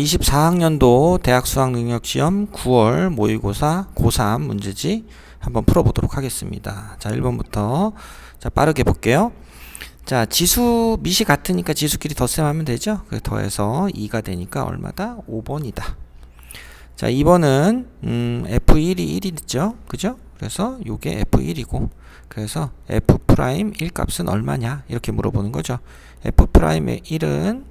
24학년도 대학 수학능력시험 9월 모의고사 고3 문제지 한번 풀어보도록 하겠습니다. 자, 1번부터 자 빠르게 볼게요. 자, 지수 밑이 같으니까 지수끼리 덧셈하면 되죠. 그래서 더해서 2가 되니까 얼마다? 5번이다. 자, 2번은 F1이 1이죠. 그죠? 그래서 요게 F1이고, 그래서 F'1 값은 얼마냐 이렇게 물어보는 거죠. F'의 1은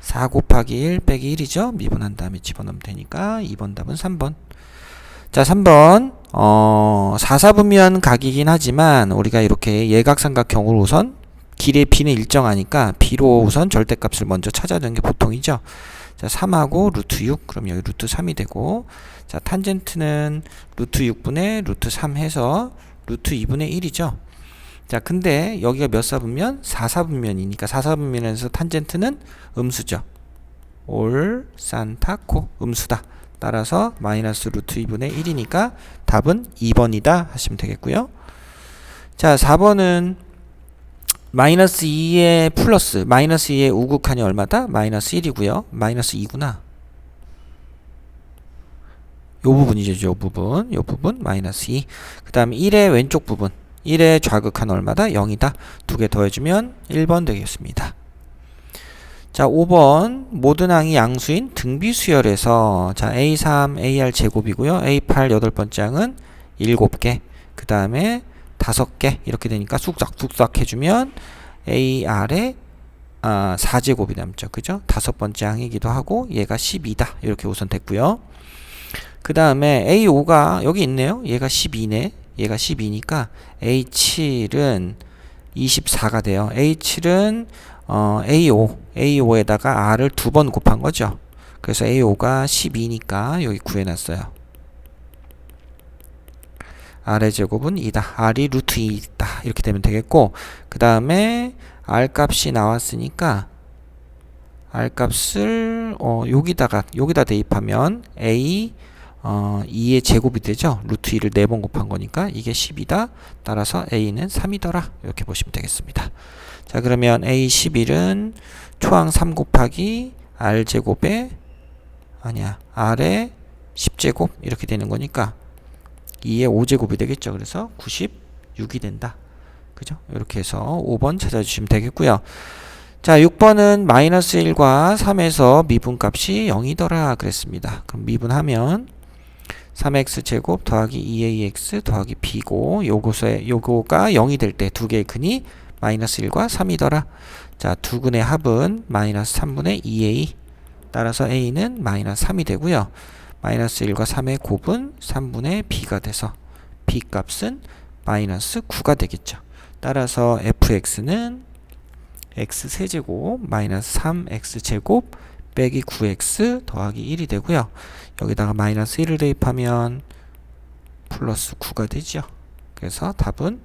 4 곱하기 1 빼기 1이죠. 미분한 다음에 집어넣으면 되니까 2번 답은 3번. 자, 3번 4사분면 각이긴 하지만 우리가 이렇게 예각삼각형으로 우선 길의 b는 일정하니까 b로 우선 절대값을 먼저 찾아주는 게 보통이죠. 자, 3하고 루트 6, 그럼 여기 루트 3이 되고, 자, 탄젠트는 루트 6분의 루트 3 해서 루트 2분의 1이죠. 자, 근데 여기가 몇 사분면? 4사분면이니까 4사분면에서 탄젠트는 음수죠. 올, 산타, 코, 음수다. 따라서 마이너스 루트 2분의 1이니까 답은 2번이다 하시면 되겠고요. 자, 4번은 마이너스 2의 플러스, 마이너스 2의 우극한이 얼마다? 마이너스 1이고요. 마이너스 2구나. 요 부분이죠. 요 부분 마이너스 2. 그 다음에 1의 왼쪽 부분, 1의 좌극한 얼마다? 0이다. 두 개 더해주면 1번 되겠습니다. 자, 5번 모든 항이 양수인 등비수열에서, 자, A3, AR 제곱이고요. A8 8번째 항은 7개, 그 다음에 5개 이렇게 되니까 쑥싹 해주면 AR의 4제곱이 남죠. 그죠? 5번째 항이기도 하고 얘가 12다. 이렇게 우선 됐고요. 그 다음에 A5가 여기 있네요. 얘가 12네. 얘가 12니까 A7은 24가 돼요. A7은 A5에다가 R을 2번 곱한 거죠. 그래서 A5가 12니까 여기 구해놨어요. R의 제곱은 2다. R이 루트 2다. 이렇게 되면 되겠고, 그 다음에 R 값이 나왔으니까 R 값을 여기다 대입하면 A 2의 제곱이 되죠. 루트 2를 4번 곱한 거니까 이게 10이다. 따라서 A는 3이더라. 이렇게 보시면 되겠습니다. 자, 그러면 A 11은 초항 3 곱하기 R 제곱에 R의 10제곱 이렇게 되는 거니까 2의 5제곱이 되겠죠. 그래서 96이 된다. 그죠? 이렇게 해서 5번 찾아주시면 되겠고요. 자, 6번은 마이너스 1과 3에서 미분값이 0이더라 그랬습니다. 그럼 미분하면 3x제곱 더하기 2ax 더하기 b고, 요거가 0이 될 때 두 개의 근이 마이너스 1과 3이더라. 자, 두 근의 합은 마이너스 3분의 2a. 따라서 a는 마이너스 3이 되고요. 마이너스 1과 3의 곱은 3분의 b가 돼서 b 값은 마이너스 9가 되겠죠. 따라서 fx는 x세제곱 마이너스 3x제곱 빼기 9x 더하기 1이 되고요. 여기다가 마이너스 1을 대입하면 플러스 9가 되죠. 그래서 답은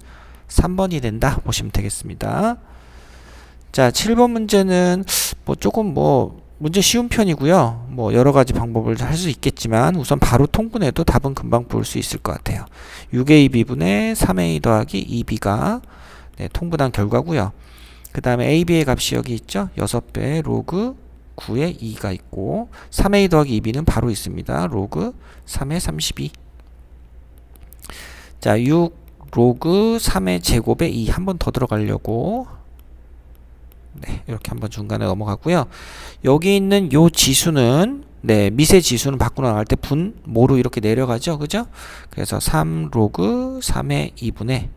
3번이 된다 보시면 되겠습니다. 자, 7번 문제는 조금 문제 쉬운 편이고요. 여러가지 방법을 할 수 있겠지만 우선 바로 통분해도 답은 금방 볼 수 있을 것 같아요. 6a b분의 3a 더하기 2b가 통분한 결과고요. 그 다음에 ab의 값이 여기 있죠. 6배 로그 9의 2가 있고, 3a 더하기 2b는 바로 있습니다. 로그 3의 32. 자, 6 로그 3의 제곱에 2 한 번 더 들어가려고 이렇게 한번 중간에 넘어가고요. 여기 있는 요 지수는 미세 지수는 밖으로 나갈 때 분모로 이렇게 내려가죠. 그죠? 그래서 3 로그 3의 2분의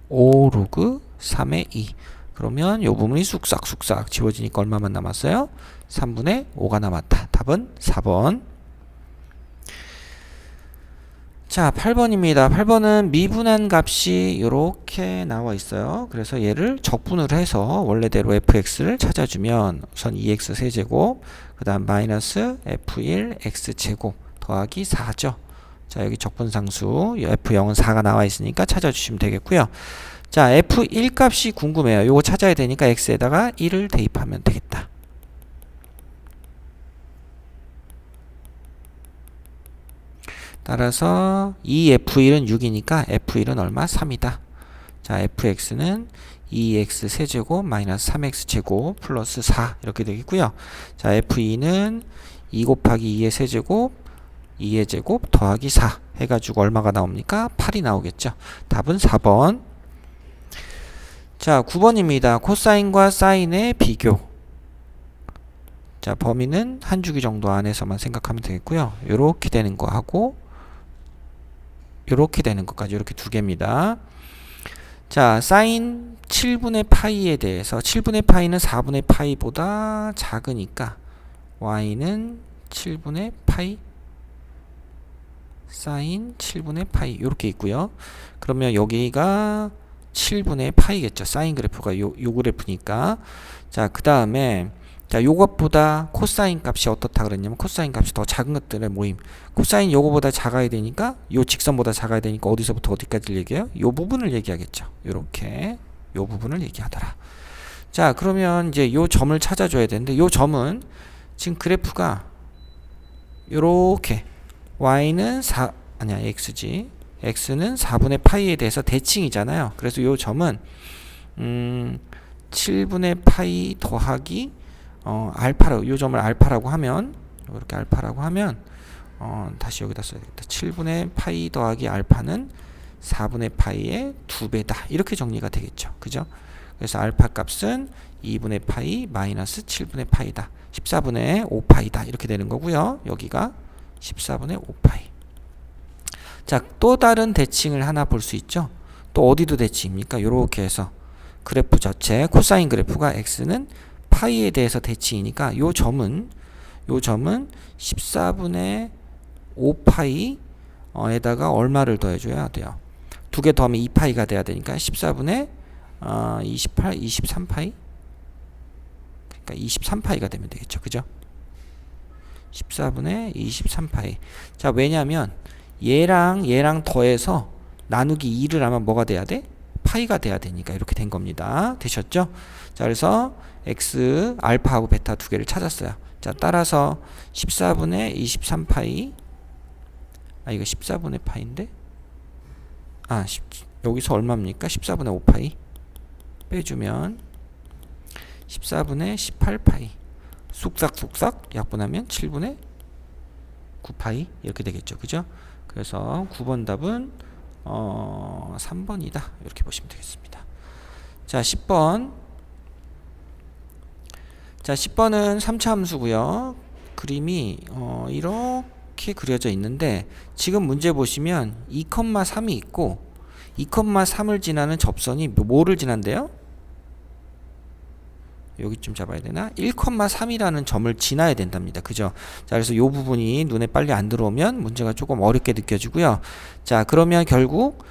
5 로그 3의 2. 그러면 요 부분이 쑥싹 지워지니까 얼마만 남았어요? 3분의 5가 남았다. 답은 4번. 자, 8번입니다. 8번은 미분한 값이 이렇게 나와 있어요. 그래서 얘를 적분을 해서 원래대로 fx를 찾아주면 우선 2x 세제곱, 그 다음 마이너스 f1 x제곱 더하기 4죠. 자, 여기 적분상수 f0은 4가 나와 있으니까 찾아주시면 되겠고요. 자, f1 값이 궁금해요. 요거 찾아야 되니까 x에다가 1을 대입하면 되겠다. 따라서 이 f1은 6이니까 f1은 얼마? 3이다. 자, fx는 2x 세제곱 마이너스 3x 제곱 플러스 4 이렇게 되겠고요. 자, f2는 2 곱하기 2의 세제곱 2의 제곱 더하기 4 해가지고 얼마가 나옵니까? 8이 나오겠죠. 답은 4번. 자, 9번입니다. 코사인과 사인의 비교. 자, 범위는 한 주기 정도 안에서만 생각하면 되겠고요. 요렇게 되는 거 하고 요렇게 되는 것까지 이렇게 두 개입니다. 자, 사인 7분의 파이에 대해서 7분의 파이는 4분의 파이보다 작으니까 y는 7분의 파이 사인 7분의 파이 이렇게 있고요. 그러면 여기가 7분의 파이겠죠. 사인 그래프가 요 그래프니까. 자, 그 다음에 자, 요것보다 코사인 값이 어떻다 그랬냐면 코사인 값이 더 작은 것들의 모임. 코사인 요거보다 작아야 되니까 요 직선보다 작아야 되니까 어디서부터 어디까지를 얘기해요? 요 부분을 얘기하겠죠. 요렇게 요 부분을 얘기하더라. 자, 그러면 이제 요 점을 찾아줘야 되는데 요 점은 지금 그래프가 요렇게 y는 4 아니야 x지. x는 4분의 파이에 대해서 대칭이잖아요. 그래서 요 점은 7분의 파이 더하기 알파라고 요 점을 알파라고 하면 이렇게 알파라고 하면 다시 여기다 써야겠다. 7분의 파이 더하기 알파는 4분의 파이의 2배다. 이렇게 정리가 되겠죠. 그죠? 그래서 알파 값은 2분의 파이 마이너스 7분의 파이다. 14분의 5파이다. 이렇게 되는 거고요. 여기가 14분의 5파이. 자, 또 다른 대칭을 하나 볼 수 있죠. 또 어디도 대칭입니까? 요렇게 해서 그래프 자체 코사인 그래프가 x는 파이에 대해서 대칭이니까 요 점은 14분의 5파이 에다가 얼마를 더해줘야 돼요? 두 개 더하면 2파이가 돼야 되니까 14분의 23파이 그러니까 23파이가 되면 되겠죠. 그죠? 14분의 23파이. 자, 왜냐면 얘랑 더해서 나누기 2를 하면 뭐가 돼야 돼? 파이가 돼야 되니까 이렇게 된 겁니다. 되셨죠? 자, 그래서 x, 알파하고 베타 두 개를 찾았어요. 자, 따라서 14분의 23파이 이거 14분의 파인데 여기서 얼마입니까? 14분의 5파이 빼주면 14분의 18파이 쑥싹 약분하면 7분의 9파이 이렇게 되겠죠. 그죠? 그래서 9번 답은 3번이다. 이렇게 보시면 되겠습니다. 자, 10번. 자, 10번은 3차 함수고요. 그림이 이렇게 그려져 있는데 지금 문제 보시면 2,3이 있고 2,3을 지나는 접선이 뭐를 지난대요? 여기쯤 잡아야 되나? 1,3이라는 점을 지나야 된답니다. 그죠? 자, 그래서 요 부분이 눈에 빨리 안 들어오면 문제가 조금 어렵게 느껴지고요. 자, 그러면 결국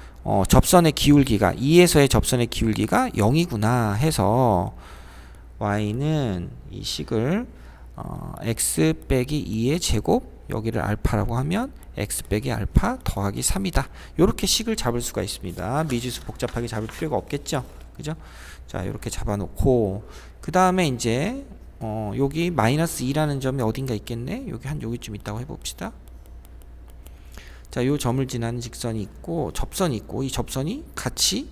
접선의 기울기가 2에서의 접선의 기울기가 0이구나 해서 y는 이 식을 x 빼기 2의 제곱 여기를 알파라고 하면 x 빼기 알파 더하기 3이다. 요렇게 식을 잡을 수가 있습니다. 미지수 복잡하게 잡을 필요가 없겠죠. 그죠? 자, 이렇게 잡아놓고 그 다음에 이제 여기 마이너스 2라는 점이 어딘가 있겠네. 여기쯤 있다고 해봅시다. 자, 요 점을 지나는 직선이 있고 접선이 있고 이 접선이 같이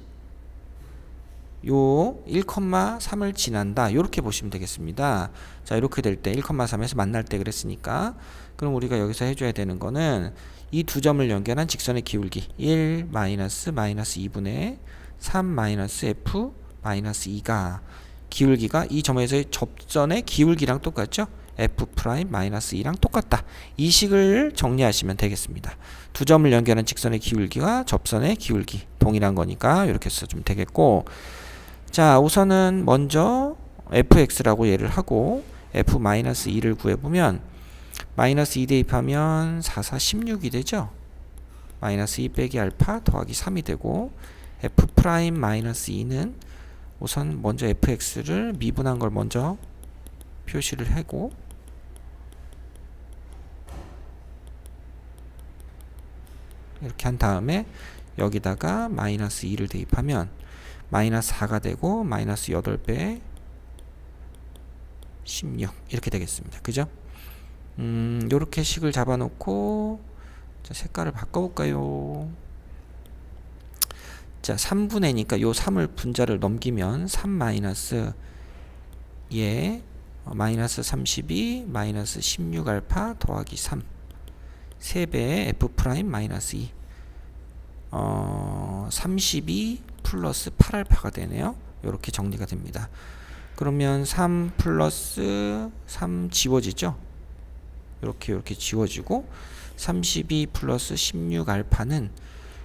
요 1,3을 지난다. 요렇게 보시면 되겠습니다. 자, 이렇게 될 때 1,3에서 만날 때 그랬으니까 그럼 우리가 여기서 해줘야 되는 거는 이 두 점을 연결한 직선의 기울기 1 마이너스 2분의 3 마이너스 f 마이너스 2가 기울기가 이 점에서의 접선의 기울기랑 똑같죠? f 프라임 마이너스 2랑 똑같다. 이 식을 정리하시면 되겠습니다. 두 점을 연결한 직선의 기울기와 접선의 기울기 동일한 거니까 이렇게 써주면 되겠고, 자, 우선은 먼저 fx라고 얘를 하고 f 마이너스 2를 구해보면 마이너스 2 대입하면 4, 4, 16이 되죠? 마이너스 2 빼기 알파 더하기 3이 되고 f 프라임 마이너스 2는 우선 먼저 fx를 미분한 걸 먼저 표시를 하고 이렇게 한 다음에 여기다가 마이너스 2를 대입하면 마이너스 4가 되고 마이너스 8배 16 이렇게 되겠습니다. 그죠? 요렇게 식을 잡아놓고 자, 색깔을 바꿔볼까요? 자, 3분의니까 요 3을 분자를 넘기면 3 마이너스 마이너스 32 마이너스 16알파 더하기 3 3배의 f 프라임 마이너스 2 32 플러스 8알파가 되네요. 이렇게 정리가 됩니다. 그러면 3 플러스 3 지워지죠. 이렇게 지워지고 32 플러스 16알파는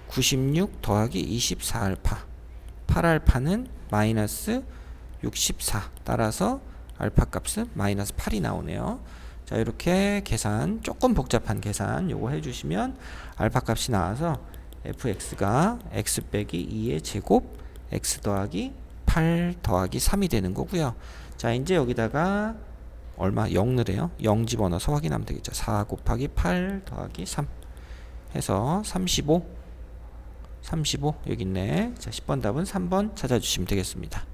96 더하기 24알파 8알파는 마이너스 64 따라서 알파 값은 마이너스 8이 나오네요. 자, 이렇게 계산 조금 복잡한 계산 요거 해주시면 알파 값이 나와서 fx가 x 빼기 2의 제곱 x 더하기 8 더하기 3이 되는 거고요. 자, 이제 여기다가 얼마? 0 넣으래요. 0 집어넣어서 확인하면 되겠죠. 4 곱하기 8 더하기 3 해서 35 여기 있네. 자, 10번 답은 3번 찾아주시면 되겠습니다.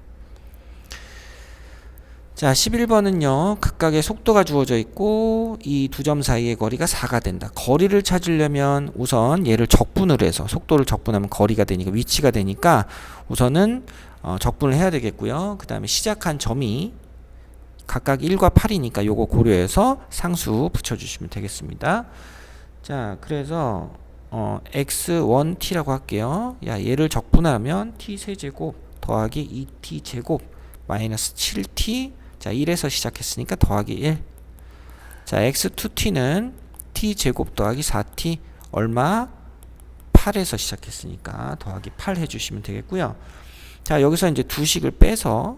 자, 11번은요. 각각의 속도가 주어져 있고 이 두 점 사이의 거리가 4가 된다. 거리를 찾으려면 우선 얘를 적분을 해서 속도를 적분하면 거리가 되니까 위치가 되니까 우선은 적분을 해야 되겠고요. 그 다음에 시작한 점이 각각 1과 8이니까 요거 고려해서 상수 붙여주시면 되겠습니다. 자, 그래서 x1t라고 할게요. 야, 얘를 적분하면 t세제곱 더하기 2t제곱 마이너스 7t. 자, 1에서 시작했으니까 더하기 1. 자, x2t는 t제곱 더하기 4t 얼마? 8에서 시작했으니까 더하기 8 해주시면 되겠고요. 자, 여기서 이제 두 식을 빼서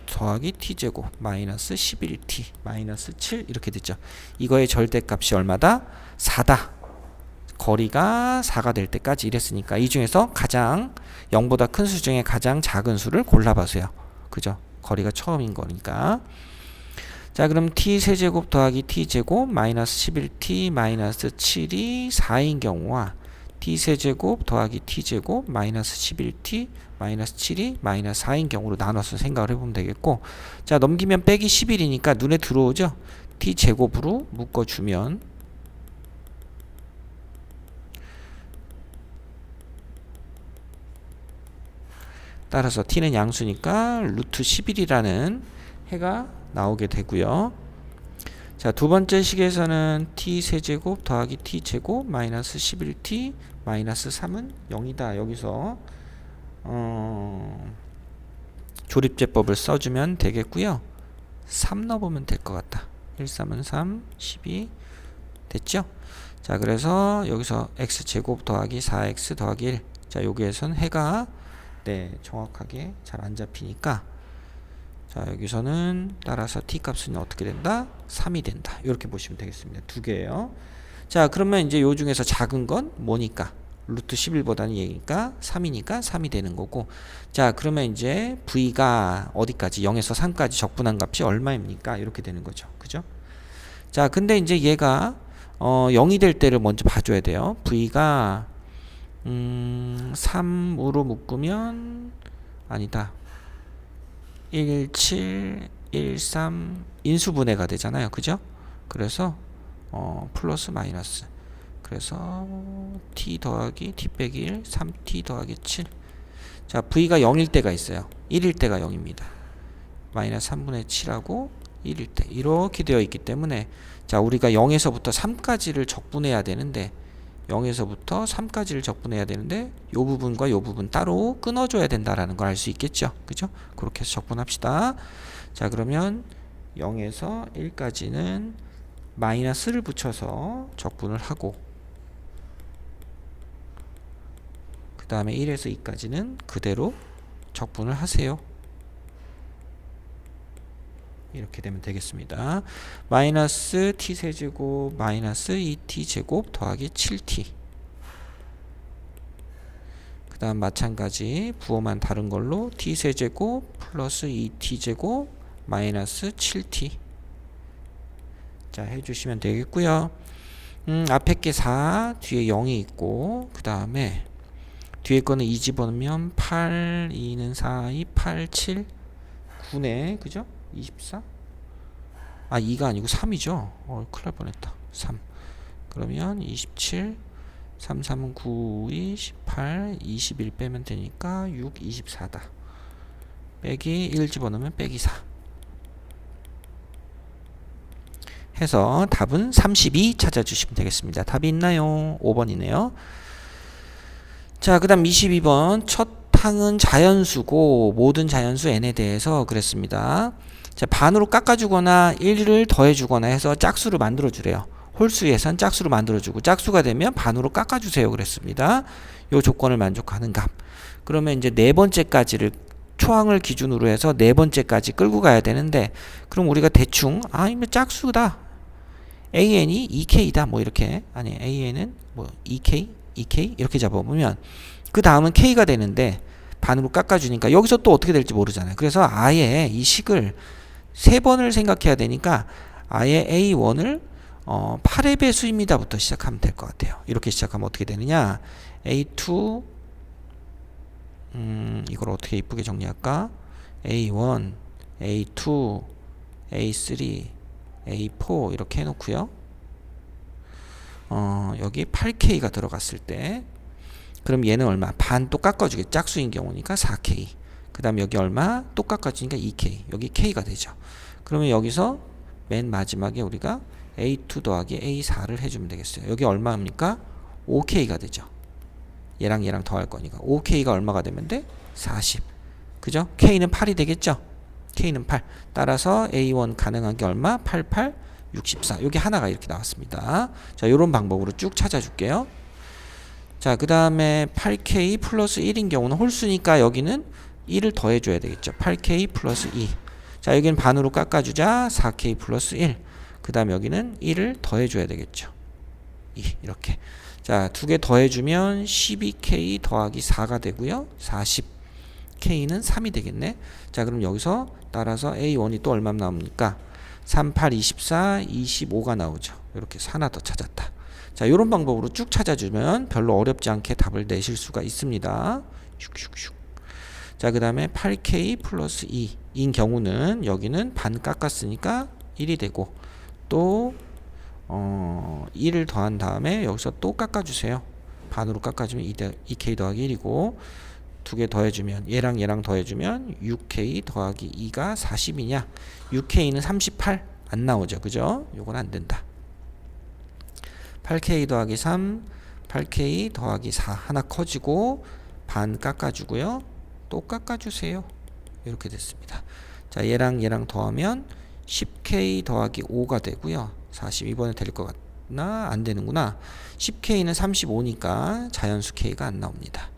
더하기 t제곱 마이너스 11t 마이너스 7 이렇게 됐죠. 이거의 절대값이 얼마다? 4다. 거리가 4가 될 때까지 이랬으니까 이 중에서 가장 0보다 큰 수 중에 가장 작은 수를 골라봐세요. 그죠? 거리가 처음인 거니까. 자, 그럼 t세제곱 더하기 t제곱 마이너스 11t 마이너스 7이 4인 경우와 t세제곱 더하기 t제곱 마이너스 11t 마이너스 7이 마이너스 4인 경우로 나눠서 생각을 해보면 되겠고, 자, 넘기면 빼기 11이니까 눈에 들어오죠. t제곱으로 묶어주면 따라서 t는 양수니까 루트 11이라는 해가 나오게 되고요. 자, 두 번째 식에서는 t세제곱 더하기 t제곱 마이너스 11t 마이너스 3은 0이다. 여기서 조립제법을 써주면 되겠고요. 3 넣어보면 될 것 같다. 1, 3은 3, 12 됐죠? 자, 그래서 여기서 x제곱 더하기 4x 더하기 1. 자, 여기에선 해가 정확하게 잘 안 잡히니까, 자, 여기서는 따라서 t 값은 어떻게 된다? 3이 된다. 이렇게 보시면 되겠습니다. 두 개예요. 자, 그러면 이제 요 중에서 작은 건 뭐니까? 루트 11보다는 얘기니까 3이니까 3이 되는 거고. 자, 그러면 이제 v가 어디까지? 0에서 3까지 적분한 값이 얼마입니까? 이렇게 되는 거죠. 그죠? 자, 근데 이제 얘가 0이 될 때를 먼저 봐줘야 돼요. v가 3으로 묶으면 아니다. 1, 7, 1, 3 인수분해가 되잖아요. 그죠? 그래서 플러스 마이너스. 그래서 t 더하기 t 빼기 1, 3t 더하기 7. 자, v가 0일 때가 있어요. 1일 때가 0입니다. 마이너스 3분의 7하고 1일 때. 이렇게 되어 있기 때문에, 자, 우리가 0에서부터 3까지를 적분해야 되는데 0에서부터 3까지를 적분해야 되는데 요 부분과 요 부분 따로 끊어줘야 된다라는 걸 알 수 있겠죠. 그죠? 그렇게 해서 적분합시다. 자, 그러면 0에서 1까지는 마이너스를 붙여서 적분을 하고, 그 다음에 1에서 2까지는 그대로 적분을 하세요. 이렇게 되면 되겠습니다. 마이너스 t세제곱 마이너스 2t제곱 더하기 7t. 그 다음 마찬가지 부호만 다른 걸로 t세제곱 플러스 2t제곱 마이너스 7t. 자, 해주시면 되겠고요. 앞에 게 4, 뒤에 0이 있고, 그 다음에 뒤에 거는 2 집어넣으면 8, 2는 4, 2, 8, 7, 9네. 그죠? 24? 아, 2가 아니고 3이죠. 큰일 날 뻔했다. 3. 그러면 27, 3, 3은 9, 2, 18, 21 빼면 되니까 6, 24다. 빼기 1 집어넣으면 빼기 4. 해서 답은 32 찾아주시면 되겠습니다. 답이 있나요? 5번이네요. 자, 그 다음 22번. 첫 항은 자연수고 모든 자연수 n에 대해서 그랬습니다. 자, 반으로 깎아주거나 1을 더해주거나 해서 짝수를 만들어주래요. 홀수에선 짝수로 만들어주고 짝수가 되면 반으로 깎아주세요 그랬습니다. 요 조건을 만족하는 값. 그러면 이제 네 번째까지를 초항을 기준으로 해서 네 번째까지 끌고 가야 되는데, 그럼 우리가 대충 이거 짝수다. AN이 2K다. 뭐 이렇게. 아니, AN은 뭐 2K, 2K 이렇게 잡아보면 그 다음은 K가 되는데 반으로 깎아주니까 여기서 또 어떻게 될지 모르잖아요. 그래서 아예 이 식을 세 번을 생각해야 되니까 아예 A1을 8의 배수입니다 부터 시작하면 될 것 같아요. 이렇게 시작하면 어떻게 되느냐, A2 이걸 어떻게 이쁘게 정리할까, A1, A2, A3, A4 이렇게 해놓고요. 여기 8K가 들어갔을 때 그럼 얘는 얼마? 반 또 깎아주게. 짝수인 경우니까 4K. 그 다음 여기 얼마? 또 깎아주니까 2K. 여기 K가 되죠. 그러면 여기서 맨 마지막에 우리가 A2 더하기 A4를 해주면 되겠어요. 여기 얼마입니까? 5K가 되죠. 얘랑 얘랑 더할 거니까 5K가 얼마가 되면 돼? 40. 그죠? K는 8이 되겠죠? K는 8. 따라서 A1 가능한 게 얼마? 88, 64. 여기 하나가 이렇게 나왔습니다. 자, 요런 방법으로 쭉 찾아줄게요. 자, 그 다음에 8K 플러스 1인 경우는 홀수니까 여기는 1을 더해줘야 되겠죠. 8K 플러스 2. 자, 여기는 반으로 깎아주자. 4K 플러스 1. 그 다음 여기는 1을 더해줘야 되겠죠. 2. 이렇게. 자, 두 개 더해주면 12K 더하기 4가 되고요. 40K는 3이 되겠네. 자, 그럼 여기서 따라서 A1이 또 얼마 나옵니까? 3, 8, 24, 25가 나오죠. 이렇게 해서 하나 더 찾았다. 자, 이런 방법으로 쭉 찾아주면 별로 어렵지 않게 답을 내실 수가 있습니다. 슉슉슉. 자, 그 다음에 8K 플러스 2인 경우는 여기는 반 깎았으니까 1이 되고, 또 1을 더한 다음에 여기서 또 깎아주세요. 반으로 깎아주면 2K 더하기 1이고, 두 개 더해주면 얘랑 얘랑 더해주면 6K 더하기 2가 40이냐, 6K는 38 안 나오죠. 그죠? 요건 안 된다. 8K 더하기 3, 8K 더하기 4 하나 커지고 반 깎아주고요. 또 깎아주세요. 이렇게 됐습니다. 자, 얘랑 얘랑 더하면 10K 더하기 5가 되고요. 42번에 될 것 같나? 안 되는구나. 10K는 35니까 자연수 K가 안 나옵니다.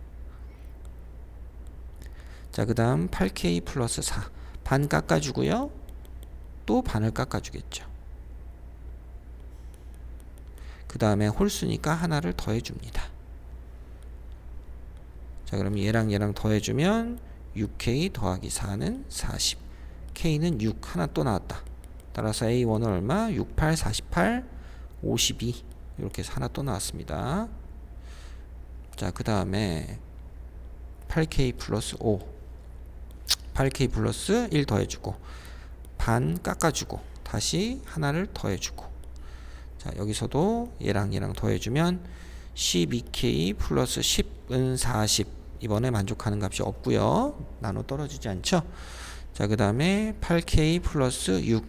자, 그 다음 8K 플러스 4 반 깎아주고요. 또 반을 깎아주겠죠. 그 다음에 홀수니까 하나를 더해줍니다. 자, 그럼 얘랑 얘랑 더해주면 6K 더하기 4는 40. K는 6 하나 또 나왔다. 따라서 A1은 얼마? 68, 48, 52 이렇게 해서 하나 또 나왔습니다. 자, 그 다음에 8K 플러스 5 8K 플러스 1 더해주고 반 깎아주고 다시 하나를 더해주고, 자, 여기서도 얘랑 얘랑 더해주면 12K 플러스 10은 40. 이번에 만족하는 값이 없고요. 나눠 떨어지지 않죠. 자, 그 다음에 8K 플러스 6.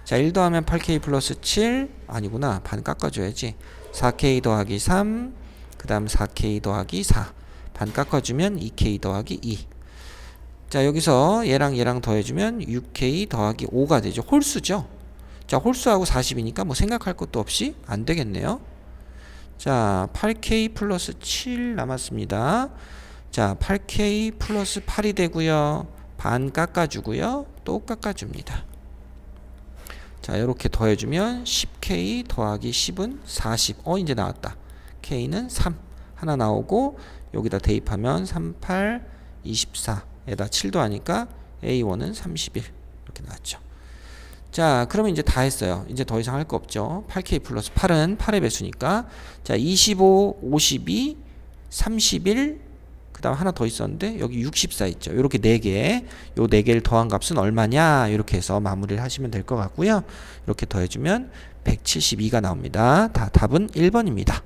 자, 1 더하면 8K 플러스 7 아니구나. 반 깎아줘야지. 4K 더하기 3 그 다음 4K 더하기 4 반 깎아주면 2K 더하기 2. 자, 여기서 얘랑 얘랑 더해주면 6K 더하기 5가 되죠. 홀수죠. 자, 홀수하고 40이니까 뭐 생각할 것도 없이 안 되겠네요. 자, 8K 플러스 7 남았습니다. 자, 8K 플러스 8이 되고요. 반 깎아주고요. 또 깎아줍니다. 자, 이렇게 더해주면 10K 더하기 10은 40. 이제 나왔다. K는 3 하나 나오고, 여기다 대입하면 38, 24에다 7도 하니까 A1은 31 이렇게 나왔죠. 자, 그러면 이제 다 했어요. 이제 더 이상 할 거 없죠. 8K 플러스 8은 8의 배수니까. 자, 25, 52, 31, 그 다음 하나 더 있었는데 여기 64 있죠. 이렇게 4개, 요 4개를 더한 값은 얼마냐, 이렇게 해서 마무리를 하시면 될 것 같고요. 이렇게 더해주면 172가 나옵니다. 답은 1번입니다.